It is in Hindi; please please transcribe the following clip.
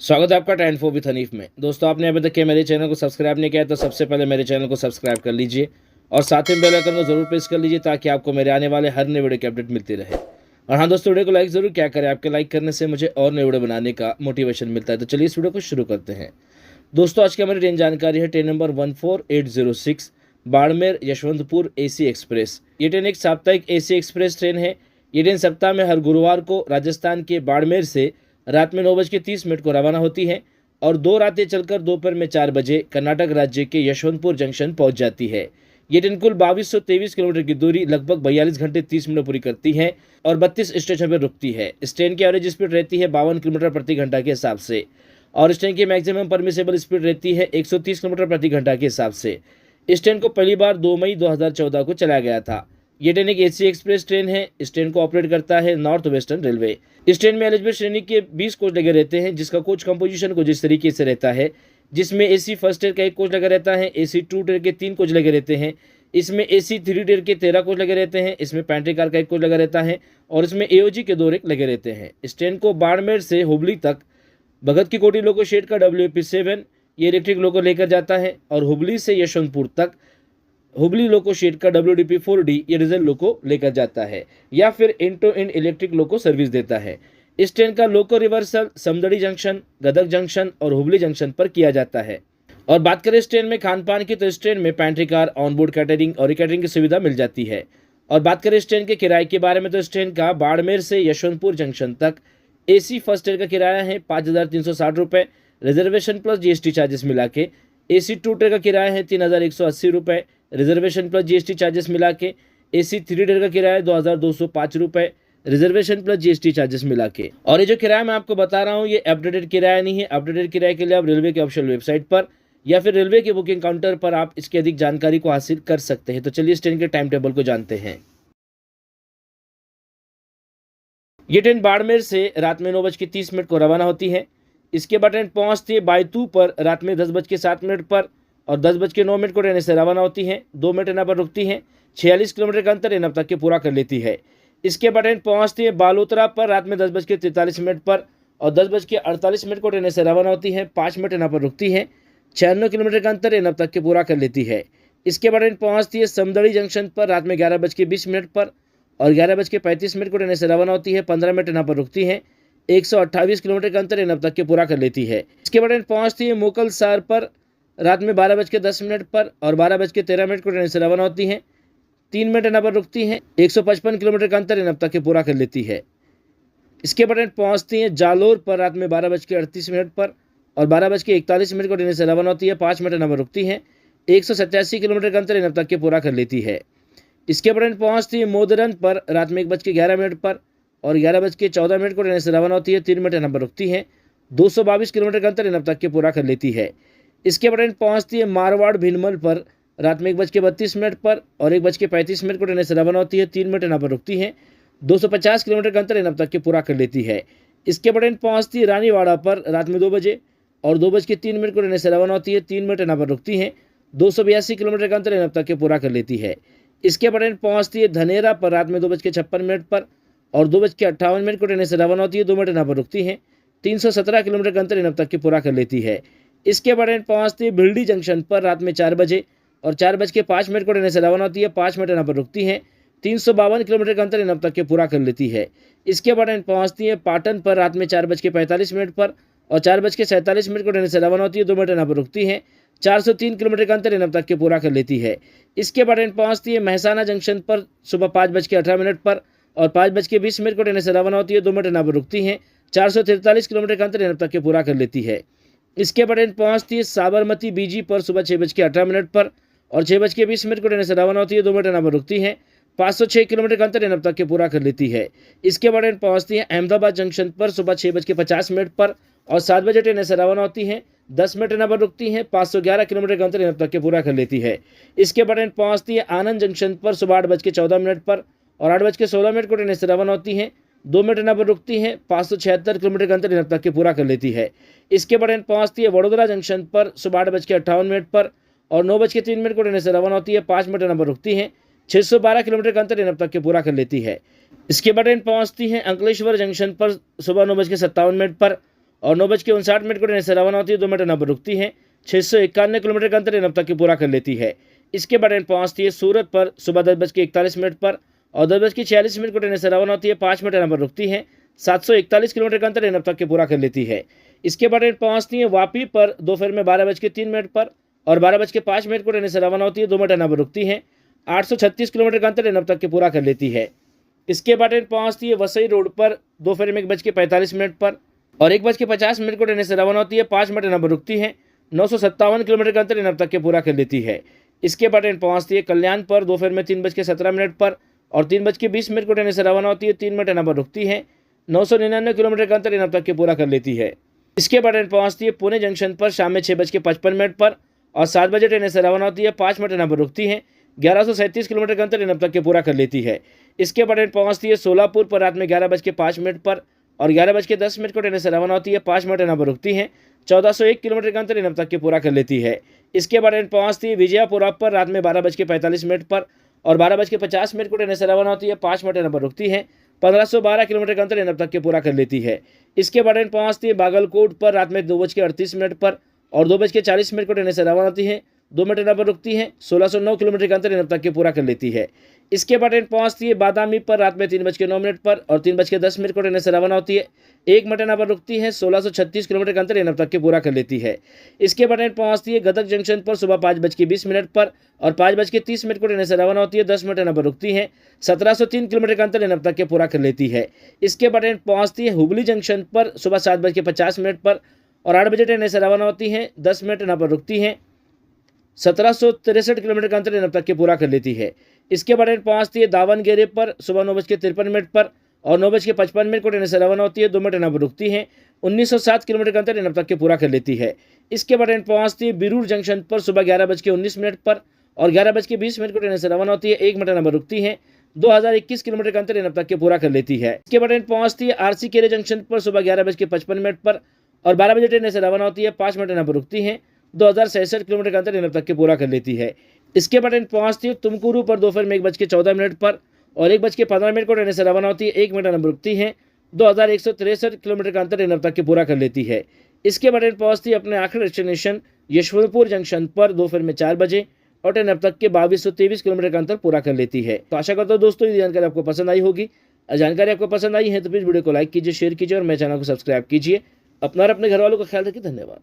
स्वागत है आपका टाइम फॉर विथ हनीफ में। दोस्तों, आपने अभी तक के मेरे चैनल को सब्सक्राइब नहीं किया है तो सबसे पहले मेरे चैनल को सब्सक्राइब कर लीजिए और साथ में बेल आइकन को जरूर प्रेस कर लीजिए ताकि आपको मेरे आने वाले हर नए वीडियो की अपडेट मिलती रहे। और हाँ दोस्तों, वीडियो को लाइक जरूर क्या करें, आपके लाइक करने से मुझे और नए वीडियो बनाने का मोटिवेशन मिलता है। तो चलिए इस वीडियो को शुरू करते हैं। दोस्तों, आज की हमारी ट्रेन जानकारी है train number 14806 Barmer Yesvantpur AC express. ये ट्रेन एक साप्ताहिक AC एक्सप्रेस ट्रेन है। ये ट्रेन सप्ताह में हर गुरुवार को राजस्थान के बाड़मेर से रात में 9:30 को रवाना होती है और 2 रातें चलकर दोपहर में 4 बजे कर्नाटक राज्य के यशवंतपुर जंक्शन पहुंच जाती है। ये ट्रेन कुल 2223 किलोमीटर की दूरी लगभग 42 घंटे 30 मिनट पूरी करती है और 32 स्टेशन पर रुकती है। इस ट्रेन की एवरेज स्पीड रहती है 52 किलोमीटर प्रति घंटा के हिसाब से और इस ट्रेन की मैक्सिमम परमिसेबल स्पीड रहती है 130 किलोमीटर प्रति घंटा के हिसाब से। इस ट्रेन को पहली बार 2 मई 2014 को चलाया गया था। ये ट्रेन एक AC एक्सप्रेस ट्रेन है। इस ट्रेन को ऑपरेट करता है नॉर्थ वेस्टर्न रेलवे। इस ट्रेन में एलिजिबल श्रेणी के 20 कोच लगे रहते हैं, जिसका कोच कंपोजिशन कुछ इस तरीके से रहता है, जिसमें AC फर्स्ट ईयर का 1 कोच लगा रहता है, AC 2 टीयर के 3 कोच लगे रहते हैं, इसमें AC 3 टीयर के 13 कोच लगे रहते हैं, इसमें पैंट्री कार का 1 कोच लगा रहता है और इसमें AOG के 2 रेक लगे रहते हैं। इस ट्रेन को बाड़मेर से हुबली तक भगत की कोठी लोको शेड का WP7 ये इलेक्ट्रिक लोको लेकर जाता है और हुबली से यशवंतपुर तक हुबली लोको शेड का WDP4D ये डीजल लोको लेकर जाता है या फिर into in electric loco service देता है। इस ट्रेन का loco reversal Samdari junction, Gadag junction और हुबली जंक्शन पर किया जाता है। और बात करें इस ट्रेन में खान पान की, तो इस ट्रेन में पैंट्री कार, ऑनबोर्ड कैटरिंग और कैटरिंग की सुविधा मिल जाती है। और बात करें इस ट्रेन के किराए के बारे में, तो इस ट्रेन का बाड़मेर से यशवंतपुर जंक्शन तक AC फर्स्ट ईयर का किराया है 5360 रुपये, रिजर्वेशन प्लस GST चार्जेस मिला के। AC 2 टीयर का किराया है 3180 रुपये, रिजर्वेशन प्लस GST चार्जेस मिला के। AC 3 टीयर का किराया है 2205 रुपये, रिजर्वेशन प्लस GST चार्जेस मिला के। और ये जो किराया मैं आपको बता रहा हूँ ये अपडेटेड किराया नहीं है। अपडेटेड किराए के लिए आप रेलवे के ऑफिशियल वेबसाइट पर या फिर रेलवे के बुकिंग काउंटर पर आप इसकी अधिक जानकारी को हासिल कर सकते हैं। तो चलिए इस ट्रेन के टाइम टेबल को जानते हैं। ये ट्रेन बाड़मेर से रात में 9:30 को रवाना होती है। इसके बाद ट्रेन पहुंचती है बायतू पर रात में 10:07 पर और 10:09 को ट्रेन से रवाना होती है। 2 मिनट यहाँ पर रुकती है। 46 किलोमीटर का अंतर यहाँ तक के पूरा कर लेती है। इसके बाद ट्रेन पहुंचती है बालोतरा पर रात में 10:43 पर और 10:48 को ट्रेन से रवाना होती है। 5 मिनट यहाँ पर रुकती है। 96 किलोमीटर का अंतर यहाँ तक के पूरा कर लेती है। इसके बाद ट्रेन पहुंचती है समदड़ी जंक्शन पर रात में 11:20 पर और 11:35 को ट्रेन से रवाना होती है। 15 मिनट यहाँ पर रुकती है। 128 किलोमीटर का अंतर यहाँ तक के पूरा कर लेती है। इसके बाद ट्रेन पहुंचती है मोकलसार पर रात में 12:10 पर और 12:13 को ट्रेन से रवाना होती है। 3 मिनट यहाँ पर रुकती है। 155 किलोमीटर का अंतर यहाँ तक के पूरा कर लेती है। इसके बाद ट्रेन पहुंचती है जालोर पर रात में 12:38 पर और 12:41 को ट्रेन से रवाना होती है। 5 मिनट यहाँ पर रुकती है। 187 किलोमीटर का अंतर यहाँ तक के पूरा कर लेती है। इसके बाद ट्रेन पहुंचती है मोदरन पर रात में 1:11 पर और 11:14 को ट्रेन से रवाना होती है। 3 मिनट यहाँ पर रुकती है। 222 किलोमीटर का अंतर यहाँ तक के पूरा कर लेती है। इसके बाद ट्रेन पहुंचती है मारवाड़ भिनमल पर रात में 1:32 पर और 1:35 को ट्रेन से रवाना होती है। 3 मिनट यहाँ पर रुकती है। 250 किलोमीटर का अंतर यहाँ तक के पूरा कर लेती है। इसके बाद ट्रेन पहुंचती है रानीवाड़ा पर रात में 2 बजे और 2:03 को ट्रेन से रवाना होती है। 3 मिनट यहाँ पर रुकती है। 282 किलोमीटर का अंतर यहाँ तक के पूरा कर लेती है। इसके बाद ट्रेन पहुंचती है धनेरा पर रात में 2:56 पर और 2:58 को ट्रेन से रवाना होती है। 2 मिनट यहाँ पर रुकती है। 317 किलोमीटर का अंतर यहाँ तक के पूरा कर लेती है। इसके बाद ट्रेन पहुंचती है भिल्डी जंक्शन पर रात में 4 बजे और 4:05 को ट्रेन से रवाना होती है। 5 मिनट यहाँ पर रुकती है। 352 किलोमीटर का अंतर यहाँ तक के पूरा कर लेती है। इसके बाद ट्रेन पहुंचती है पाटन पर रात में 4:45 पर और 4:47 को ट्रेन से रवाना होती है। 2 मिनट यहाँ पर रुकती है। 403 किलोमीटर का अंतर यहाँ तक के पूरा कर लेती है। इसके बाद ट्रेन पहुंचती है महसाना जंक्शन पर सुबह 5:18 पर और 5:20 को ट्रेन से रवाना होती है। 2 मिनट यहाँ पर रुकती है। 443 किलोमीटर का अंतर यहाँ तक के पूरा कर लेती है। इसके बाद ट्रेन पहुंचती है साबरमती BG पर सुबह 6:18 पर और 6:20 को ट्रेन से रवाना होती है। 2 मिनट यहाँ पर रुकती है। 506 किलोमीटर का अंतर यहाँ तक के पूरा कर लेती है। इसके बाद ट्रेन पहुंचती है अहमदाबाद जंक्शन पर सुबह 6:50 पर और 7 बजे ट्रेन से रवाना होती है। 10 मिनट यहाँ पर रुकती है। 511 किलोमीटर का अंतर यहाँ तक के पूरा कर लेती है। इसके बाद ट्रेन पहुंचती है आनंद जंक्शन पर सुबह 8:14 पर और 8:16 को ट्रेन से रवाना होती है। 2 मिनट यहाँ पर रुकती है। 576 किलोमीटर का अंतर यहाँ तक के पूरा कर लेती है। इसके बाद ट्रेन पहुंचती है वडोदरा जंक्शन पर सुबह 8:58 पर और 9:03 को ट्रेन से रवाना होती है। 5 मिनट यहाँ पर रुकती है। 612 किलोमीटर का अंतर यहाँ तक के पूरा कर लेती है। इसके बाद ट्रेन पहुंचती है अंकलेश्वर जंक्शन पर सुबह 9:57 पर और 9:59 को ट्रेन से रवाना होती है, 2 मिनट यहाँ पर रुकती है। 651 किलोमीटर का अंतर ट्रेन अब तक के पूरा कर लेती है। इसके बाद ट्रेन पहुँचती है सूरत पर सुबह 10:41 पर और 10:46 को ट्रेन से रवाना होती है, 5 मिनट यहाँ पर रुकती है। 741 किलोमीटर का अंतर ट्रेन अब तक के पूरा कर लेती है। इसके बाद ट्रेन पहुँचती है वापी पर दोपहर में 12:03 पर और 12:05 को ट्रेन से रवाना होती है, 2 मिनट यहाँ पर रुकती है। 836 किलोमीटर का अंतर ट्रेन अब तक के पूरा कर लेती है। इसके बाद ट्रेन पहुँचती है वसई रोड पर दोपहर में 1:45 पर और 1:50 को ट्रेन से रवाना होती है, 5 मिनट यहाँ पर रुकती है। 957 किलोमीटर का अंतर ट्रेन अब तक के पूरा कर लेती है। इसके बाद ट्रेन पहुँचती है कल्याण पर दोपहर में 3:17 पर और 3:20 को ट्रेन से रवाना होती है, 3 मिनट यहाँ पर रुकती है। 999 किलोमीटर का अंतर ट्रेन अब तक के पूरा कर लेती है। इसके बाद ट्रेन पहुँचती है पुणे जंक्शन पर शाम में 6:55 पर और 7 बजे ट्रेन से रवाना होती है, 5 मिनट यहाँ पर रुकती है। 1137 किलोमीटर का अंतर ट्रेन अब तक के पूरा कर लेती है। इसके बाद ट्रेन पहुँचती है सोलापुर पर रात में 11:05 पर और 11:10 को ट्रेन से रवाना होती है, 5 मिनट यहाँ पर रुकती है। 1401 किलोमीटर का अंतर ट्रेन अब तक के पूरा कर लेती है। इसके बाद ट्रेन पहुँचती है विजयपुरा पर रात में 12:45 पर और 12:50 को ट्रेन से रवाना होती है, 5 मिनट यहाँ पर रुकती है। 1512 किलोमीटर का अंतर ट्रेन अब तक के पूरा कर लेती है। इसके बाद ट्रेन पहुँचती है बागलकोट पर रात में 2:38 पर और 2:40 को ट्रेन से रवाना होती है, 2 मिनट यहाँ पर रुकती है। 1609 किलोमीटर का अंतर ट्रेन अब तक के पूरा कर लेती है। इसके बाद ट्रेन पहुँचती है बादामी पर रात में 3:09 पर और 3:10 को ट्रेन से रवाना होती है, 1 मिनट यहाँ पर रुकती है। 1636 किलोमीटर का अंतर ट्रेन अब तक के पूरा कर लेती है। इसके बाद ट्रेन पहुँचती है गदग जंक्शन पर सुबह 5:20 पर और 5:30 को ट्रेन से रवाना होती है, 10 मिनट यहाँ पर रुकती है। 1703 किलोमीटर का अंतर ट्रेन अब तक के पूरा कर लेती है। इसके बाद ट्रेन पहुँचती है हुबली जंक्शन पर सुबह 7:50 पर और 8 बजे ट्रेन से रवाना होती है, 10 मिनट यहाँ पर रुकती है। 1763 किलोमीटर का अंतर ट्रेन अब तक के पूरा कर लेती है। इसके बाद ट्रेन पहुँचती है दावनगेरे पर सुबह 9:53 पर और 9:55 को ट्रेन से रवाना होती है, 2 मिनट यहाँ पर रुकती है। 1907 किलोमीटर का अंतर ट्रेन अब तक के पूरा कर लेती है। इसके बाद ट्रेन पहुँचती है बिरूर जंक्शन पर सुबह 11:19 पर और 11:20 को ट्रेन से रवाना होती है, 1 मिनट यहाँ पर रुकती है। 2021 किलोमीटर का अंतर ट्रेन अब तक के पूरा कर लेती है। इसके बाद ट्रेन पहुँचती है आरसी केरे जंक्शन पर सुबह 11:55 पर और 12 बजे ट्रेन से रवाना होती है, 5 मिनट यहाँ पर रुकती है। 2066 किलोमीटर का अंतर ट्रेन अब तक के पूरा कर लेती है। इसके बाद ट्रेन पहुँचती है तुमकुरू पर दोपहर में 1:14 पर और 1:15 को ट्रेन से रवाना होती है, 1 मिनट यहाँ पर रुकती है। 2163 किलोमीटर का अंतर ट्रेन अब तक के पूरा कर लेती है। इसके बाद ट्रेन पहुँचती है अपने आखिरी डेस्टिनेशन यशवंतपुर जंक्शन पर दोपहर में 4 बजे और ट्रेन अब तक के 2223 किलोमीटर का अंतर पूरा कर लेती है। तो आशा करता हूँ दोस्तों ये जानकारी आपको पसंद आई होगी। जानकारी आपको पसंद आई है तो प्लीज़ वीडियो को लाइक कीजिए, शेयर कीजिए और मेरे चैनल को सब्सक्राइब कीजिए। अपना और अपने घर वालों का ख्याल रखिए। धन्यवाद।